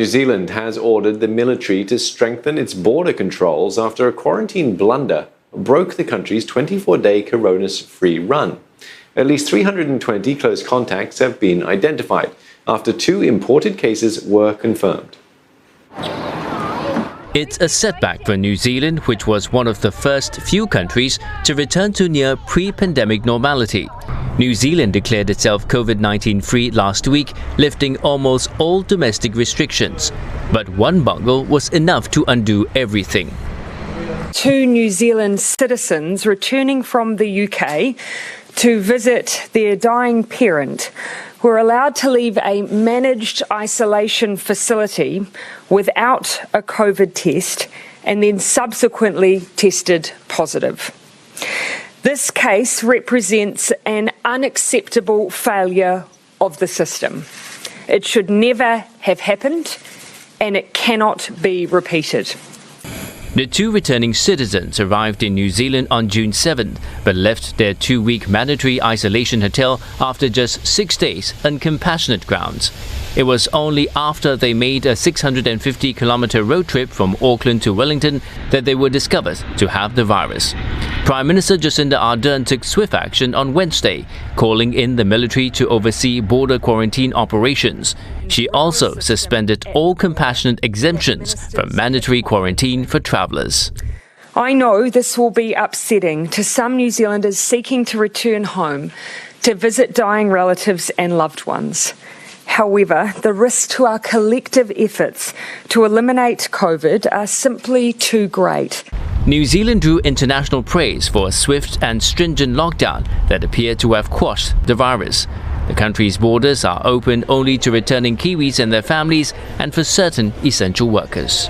New Zealand has ordered the military to strengthen its border controls after a quarantine blunder broke the country's 24-day coronavirus-free run. At least 320 close contacts have been identified after 2 imported cases were confirmed. It's a setback for New Zealand, which was one of the first few countries to return to near pre-pandemic normality. New Zealand declared itself COVID-19 free last week, lifting almost all domestic restrictions. But one bungle was enough to undo everything. 2 New Zealand citizens returning from the UK to visit their dying parent were allowed to leave a managed isolation facility without a COVID test and then subsequently tested positive. This case represents an unacceptable failure of the system. It should never have happened, and it cannot be repeated. The 2 returning citizens arrived in New Zealand on June 7th, but left their 2-week mandatory isolation hotel after just 6 days on compassionate grounds. It was only after they made a 650-kilometre road trip from Auckland to Wellington that they were discovered to have the virus. Prime Minister Jacinda Ardern took swift action on Wednesday, calling in the military to oversee border quarantine operations. She also suspended all compassionate exemptions from mandatory quarantine for travellers. I know this will be upsetting to some New Zealanders seeking to return home to visit dying relatives and loved ones. However, the risks to our collective efforts to eliminate COVID are simply too great. New Zealand drew international praise for a swift and stringent lockdown that appeared to have quashed the virus. The country's borders are open only to returning Kiwis and their families and for certain essential workers.